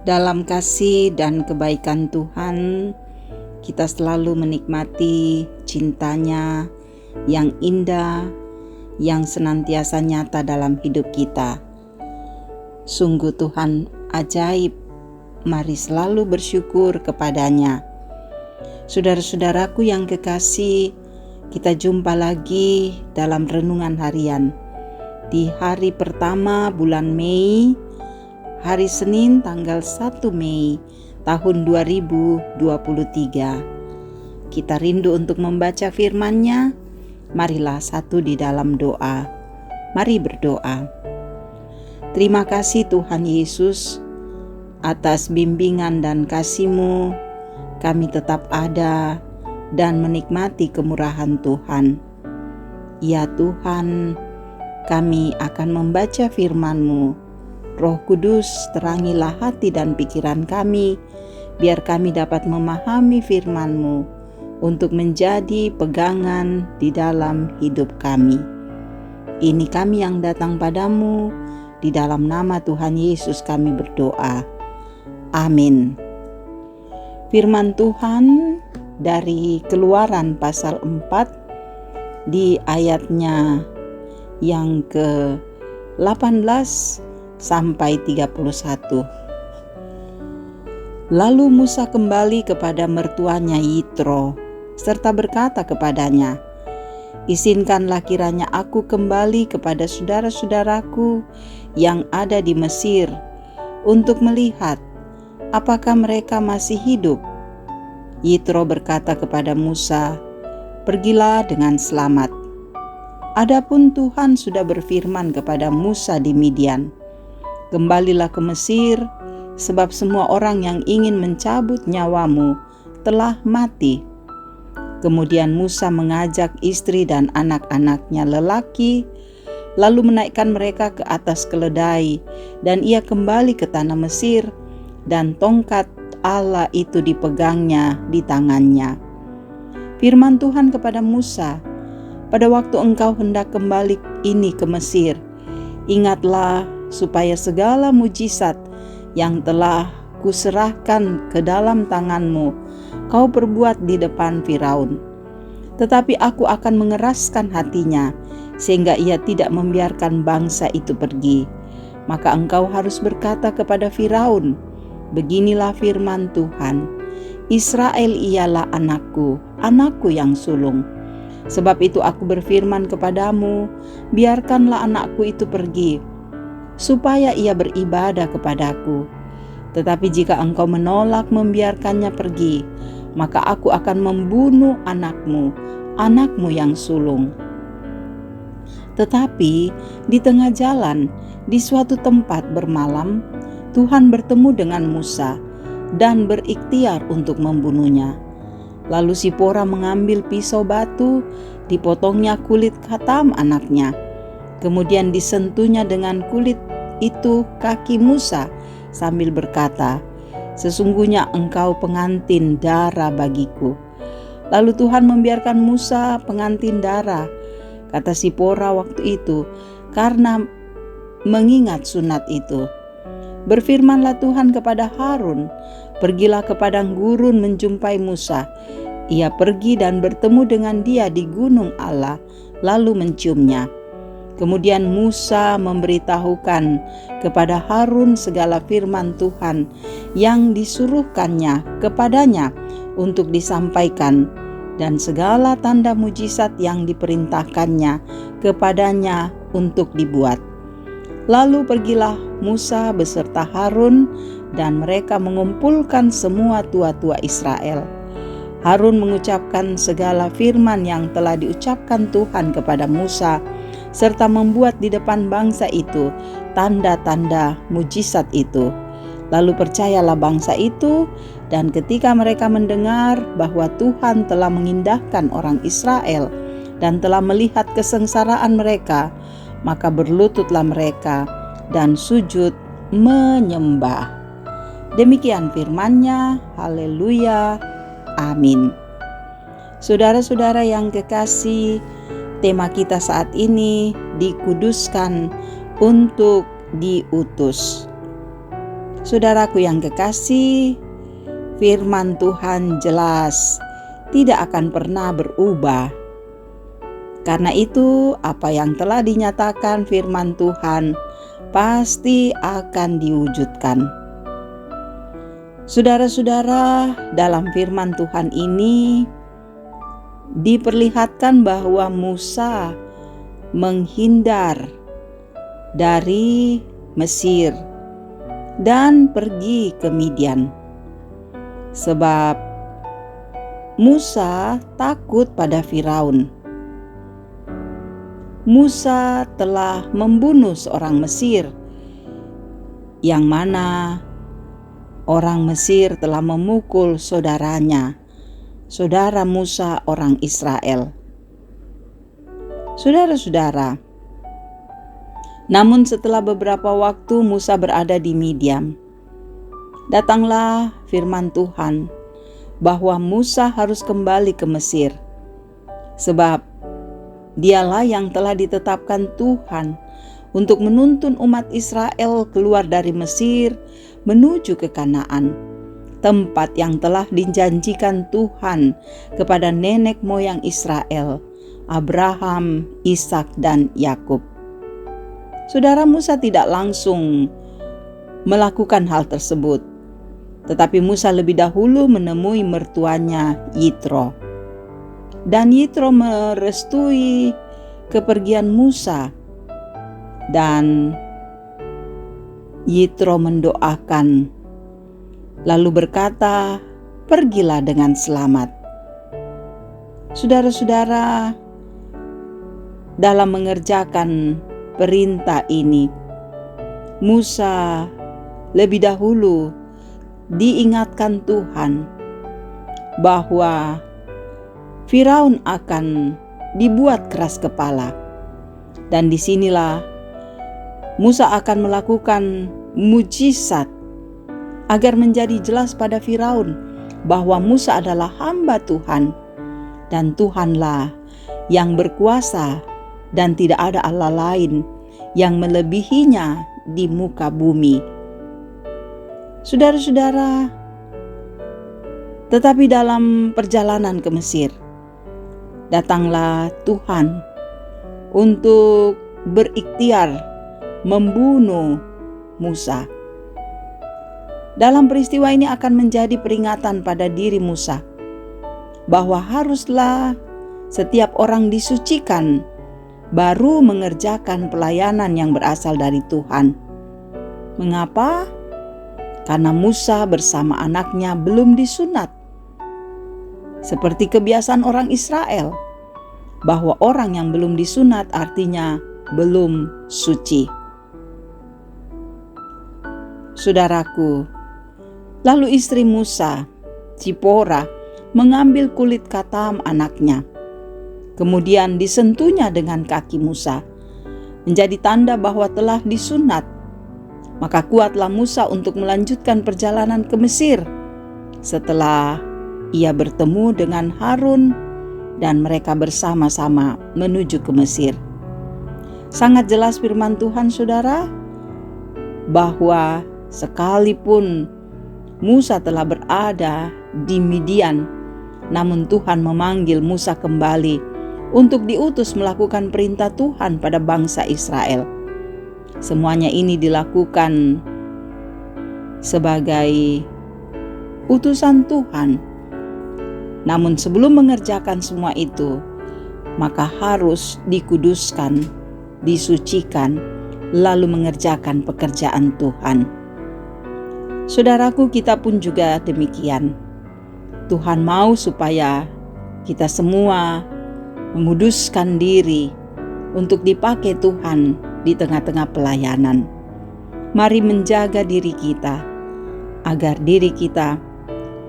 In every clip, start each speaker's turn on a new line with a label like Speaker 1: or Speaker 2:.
Speaker 1: Dalam kasih dan kebaikan Tuhan, kita selalu menikmati cintanya yang indah, yang senantiasa nyata dalam hidup kita. Sungguh Tuhan ajaib, mari selalu bersyukur kepadanya. Saudara-saudaraku yang kekasih, kita jumpa lagi dalam renungan harian. Di hari pertama bulan Mei, hari Senin tanggal 1 Mei tahun 2023. Kita rindu untuk membaca firman-Nya. Marilah satu di dalam doa. Mari berdoa. Terima kasih Tuhan Yesus, atas bimbingan dan kasih-Mu kami tetap ada dan menikmati kemurahan Tuhan. Ya Tuhan, kami akan membaca firman-Mu. Roh Kudus, terangilah hati dan pikiran kami, biar kami dapat memahami firman-Mu untuk menjadi pegangan di dalam hidup kami. Ini kami yang datang padamu, di dalam nama Tuhan Yesus kami berdoa. Amin. Firman Tuhan dari Keluaran pasal 4 di ayatnya yang ke-18 sampai 31. Lalu Musa kembali kepada mertuanya Yitro serta berkata kepadanya, "Izinkanlah kiranya aku kembali kepada saudara-saudaraku yang ada di Mesir untuk melihat apakah mereka masih hidup." Yitro berkata kepada Musa, "Pergilah dengan selamat." Adapun Tuhan sudah berfirman kepada Musa di Midian, "Kembalilah ke Mesir, sebab semua orang yang ingin mencabut nyawamu telah mati." Kemudian Musa mengajak istri dan anak-anaknya lelaki, lalu menaikkan mereka ke atas keledai, dan ia kembali ke tanah Mesir, dan tongkat Allah itu dipegangnya di tangannya. Firman Tuhan kepada Musa, "Pada waktu engkau hendak kembali ini ke Mesir, ingatlah supaya segala mujizat yang telah kuserahkan ke dalam tanganmu kau perbuat di depan Firaun. Tetapi aku akan mengeraskan hatinya sehingga ia tidak membiarkan bangsa itu pergi. Maka engkau harus berkata kepada Firaun, beginilah firman Tuhan, Israel ialah anakku, anakku yang sulung. Sebab itu aku berfirman kepadamu, biarkanlah anakku itu pergi, supaya ia beribadah kepadaku. Tetapi jika engkau menolak membiarkannya pergi, maka aku akan membunuh anakmu, anakmu yang sulung." Tetapi di tengah jalan, di suatu tempat bermalam, Tuhan bertemu dengan Musa dan berikhtiar untuk membunuhnya. Lalu Sipora mengambil pisau batu, dipotongnya kulit khatam anaknya. Kemudian disentuhnya dengan kulit itu kaki Musa sambil berkata, "Sesungguhnya engkau pengantin darah bagiku." Lalu Tuhan membiarkan Musa pengantin darah, kata Sipora waktu itu, karena mengingat sunat itu. Berfirmanlah Tuhan kepada Harun, "Pergilah ke padang gurun menjumpai Musa." Ia pergi dan bertemu dengan dia di gunung Allah, lalu menciumnya. Kemudian Musa memberitahukan kepada Harun segala firman Tuhan yang disuruhkannya kepadanya untuk disampaikan, dan segala tanda mujizat yang diperintahkannya kepadanya untuk dibuat. Lalu pergilah Musa beserta Harun, dan mereka mengumpulkan semua tua-tua Israel. Harun mengucapkan segala firman yang telah diucapkan Tuhan kepada Musa, serta membuat di depan bangsa itu tanda-tanda mujizat itu. Lalu percayalah bangsa itu, dan ketika mereka mendengar bahwa Tuhan telah mengindahkan orang Israel dan telah melihat kesengsaraan mereka, maka berlututlah mereka dan sujud menyembah. Demikian firman-Nya. Haleluya. Amin. Saudara-saudara yang kekasih, tema kita saat ini dikuduskan untuk diutus. Saudaraku yang kekasih, firman Tuhan jelas tidak akan pernah berubah. Karena itu, apa yang telah dinyatakan firman Tuhan pasti akan diwujudkan. Saudara-saudara, dalam firman Tuhan ini diperlihatkan bahwa Musa menghindar dari Mesir dan pergi ke Midian. Sebab Musa takut pada Firaun. Musa telah membunuh seorang Mesir, yang mana orang Mesir telah memukul saudaranya, saudara Musa orang Israel. Saudara-saudara, namun setelah beberapa waktu Musa berada di Midian, datanglah firman Tuhan bahwa Musa harus kembali ke Mesir, sebab dialah yang telah ditetapkan Tuhan untuk menuntun umat Israel keluar dari Mesir menuju ke Kanaan, tempat yang telah dijanjikan Tuhan kepada nenek moyang Israel, Abraham, Ishak, dan Yakub. Saudara, Musa tidak langsung melakukan hal tersebut, tetapi Musa lebih dahulu menemui mertuanya Yitro. Dan Yitro merestui kepergian Musa, dan Yitro mendoakan, lalu berkata, "Pergilah dengan selamat." Saudara-saudara, dalam mengerjakan perintah ini, Musa lebih dahulu diingatkan Tuhan bahwa Firaun akan dibuat keras kepala, dan disinilah Musa akan melakukan mujizat agar menjadi jelas pada Firaun bahwa Musa adalah hamba Tuhan, dan Tuhanlah yang berkuasa dan tidak ada Allah lain yang melebihinya di muka bumi. Saudara-saudara, tetapi dalam perjalanan ke Mesir, datanglah Tuhan untuk berikhtiar membunuh Musa. Dalam peristiwa ini akan menjadi peringatan pada diri Musa bahwa haruslah setiap orang disucikan baru mengerjakan pelayanan yang berasal dari Tuhan. Mengapa? Karena Musa bersama anaknya belum disunat, seperti kebiasaan orang Israel, bahwa orang yang belum disunat artinya belum suci. Saudaraku, lalu istri Musa, Zipora, mengambil kulit katam anaknya, kemudian disentuhnya dengan kaki Musa, menjadi tanda bahwa telah disunat. Maka kuatlah Musa untuk melanjutkan perjalanan ke Mesir setelah ia bertemu dengan Harun dan mereka bersama-sama menuju ke Mesir. Sangat jelas firman Tuhan, saudara, bahwa sekalipun Musa telah berada di Midian, namun Tuhan memanggil Musa kembali untuk diutus melakukan perintah Tuhan pada bangsa Israel. Semuanya ini dilakukan sebagai utusan Tuhan. Namun sebelum mengerjakan semua itu, maka harus dikuduskan, disucikan, lalu mengerjakan pekerjaan Tuhan. Saudaraku, kita pun juga demikian. Tuhan mau supaya kita semua menguduskan diri untuk dipakai Tuhan di tengah-tengah pelayanan. Mari menjaga diri kita agar diri kita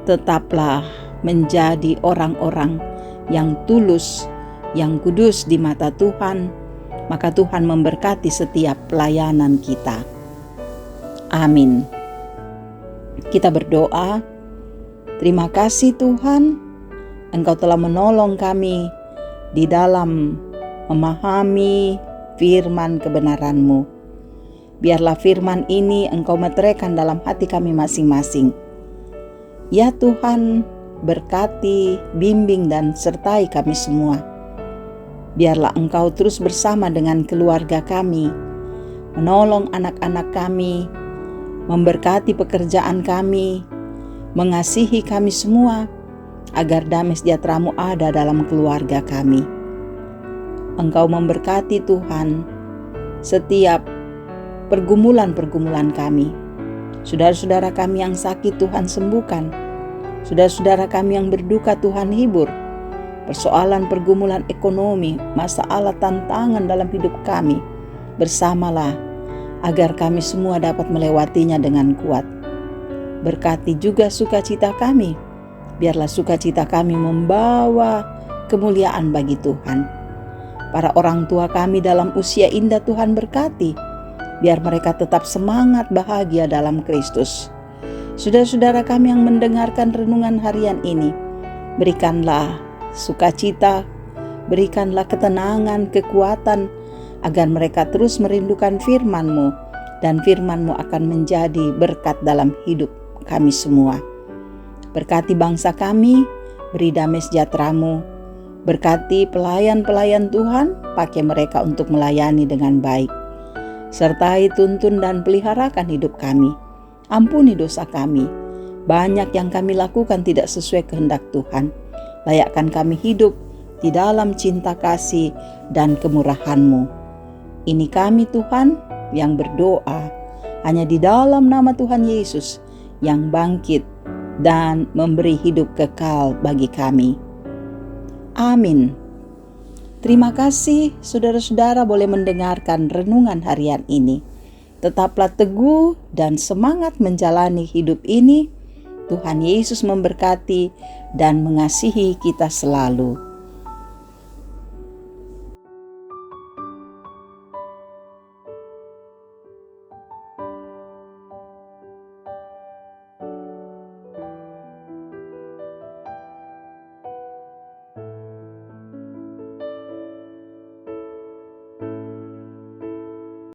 Speaker 1: tetaplah menjadi orang-orang yang tulus, yang kudus di mata Tuhan. Maka Tuhan memberkati setiap pelayanan kita. Amin. Kita berdoa. Terima kasih Tuhan, Engkau telah menolong kami di dalam memahami firman kebenaran-Mu. Biarlah firman ini Engkau meteraikan dalam hati kami masing-masing. Ya Tuhan, berkati, bimbing, dan sertai kami semua. Biarlah Engkau terus bersama dengan keluarga kami, menolong anak-anak kami, memberkati pekerjaan kami, mengasihi kami semua, agar damai sejahtera-Mu ada dalam keluarga kami. Engkau memberkati Tuhan setiap pergumulan-pergumulan kami. Saudara-saudara kami yang sakit Tuhan sembuhkan. Saudara-saudara kami yang berduka Tuhan hibur. Persoalan pergumulan ekonomi, masalah tantangan dalam hidup kami, bersamalah agar kami semua dapat melewatinya dengan kuat. Berkati juga sukacita kami. Biarlah sukacita kami membawa kemuliaan bagi Tuhan. Para orang tua kami dalam usia indah Tuhan berkati. Biar mereka tetap semangat bahagia dalam Kristus. Saudara-saudara kami yang mendengarkan renungan harian ini, berikanlah sukacita, berikanlah ketenangan, kekuatan, agar mereka terus merindukan firman-Mu, dan firman-Mu akan menjadi berkat dalam hidup kami semua. Berkati bangsa kami, beri damai sejahtera-Mu, berkati pelayan-pelayan Tuhan, pakai mereka untuk melayani dengan baik. Sertai, tuntun, dan peliharakan hidup kami. Ampuni dosa kami. Banyak yang kami lakukan tidak sesuai kehendak Tuhan. Layakkan kami hidup di dalam cinta kasih dan kemurahan-Mu. Ini kami Tuhan yang berdoa hanya di dalam nama Tuhan Yesus yang bangkit dan memberi hidup kekal bagi kami. Amin. Terima kasih saudara-saudara boleh mendengarkan renungan harian ini. Tetaplah teguh dan semangat menjalani hidup ini. Tuhan Yesus memberkati dan mengasihi kita selalu.